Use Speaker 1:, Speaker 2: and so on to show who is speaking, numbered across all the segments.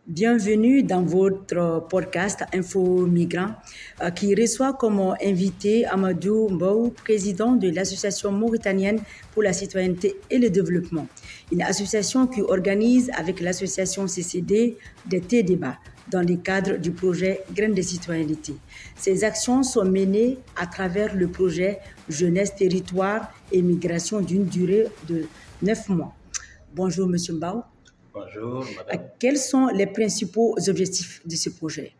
Speaker 1: Bienvenue dans votre podcast Info Migrants qui reçoit comme invité Amadou Mbow, président de l'Association mauritanienne pour la citoyenneté et le développement, une association qui organise avec l'association CCD des thé-débats dans le cadre du projet Graines de citoyenneté. Ces actions sont menées à travers le projet Jeunesse, Territoire et Migration d'une durée de 9 mois. Bonjour Monsieur Mbow.
Speaker 2: Bonjour, madame.
Speaker 1: Quels sont les principaux objectifs de ce projet?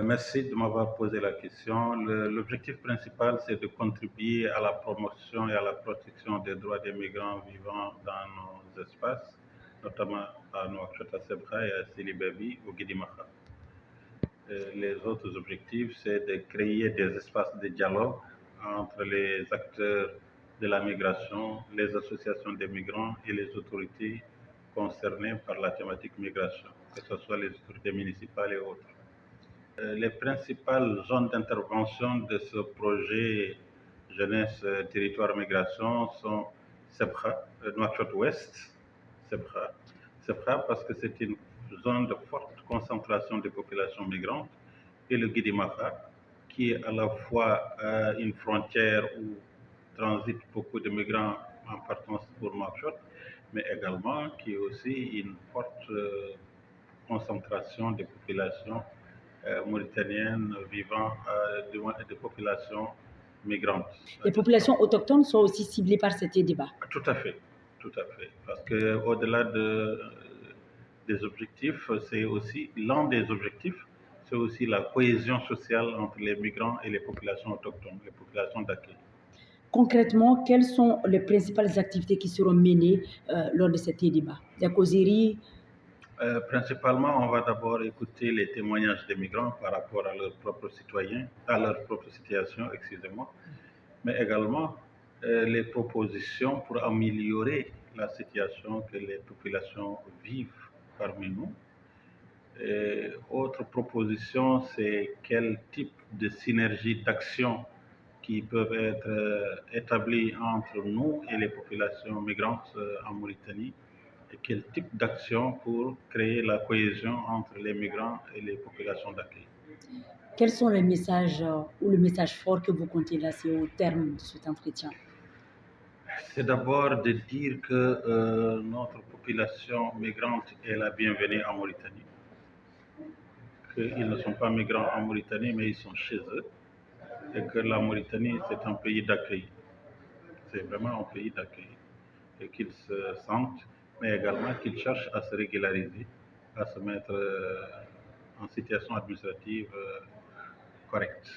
Speaker 2: Merci de m'avoir posé la question. L'objectif principal, c'est de contribuer à la promotion et à la protection des droits des migrants vivant dans nos espaces, notamment à Nouakchott, à Sebra et à Sili Bebi, au Guidimacha. Les autres objectifs, c'est de créer des espaces de dialogue entre les acteurs de la migration, les associations des migrants et les autorités concernées par la thématique migration, que ce soit les autorités municipales et autres. Les principales zones d'intervention de ce projet Jeunesse, Territoire, Migration sont Sebra, Nouakchott Ouest, Sebra. Sebra parce que c'est une zone de forte concentration de populations migrantes, et le Guidimacha, qui est à la fois une frontière où transitent beaucoup de migrants en partance pour Nouakchott, mais également qui est aussi une forte concentration de populations mauritaniennes vivant de populations migrantes.
Speaker 1: Les populations autochtones sont aussi ciblées par ces débats.
Speaker 2: Tout à fait, tout à fait. Parce qu'au-delà des objectifs, c'est aussi l'un des objectifs, c'est aussi la cohésion sociale entre les migrants et les populations autochtones, les populations d'accueil.
Speaker 1: Concrètement, quelles sont les principales activités qui seront menées lors de ces débats? La causerie.
Speaker 2: Principalement, on va d'abord écouter les témoignages des migrants par rapport à leurs propres citoyens, à leur propre situation, excusez-moi, mais également les propositions pour améliorer la situation que les populations vivent parmi nous. Et autre proposition, c'est quel type de synergie d'action qui peuvent être établies entre nous et les populations migrantes en Mauritanie, et quel type d'action pour créer la cohésion entre les migrants et les populations d'accueil.
Speaker 1: Quels sont les messages ou le message fort que vous comptez lancer au terme de cet entretien?
Speaker 2: C'est d'abord de dire que notre population migrante est la bienvenue en Mauritanie, qu'ils ne sont pas migrants en Mauritanie, mais ils sont chez eux, et que la Mauritanie, c'est un pays d'accueil. C'est vraiment un pays d'accueil, et qu'ils se sentent, mais également qu'ils cherchent à se régulariser, à se mettre en situation administrative correcte.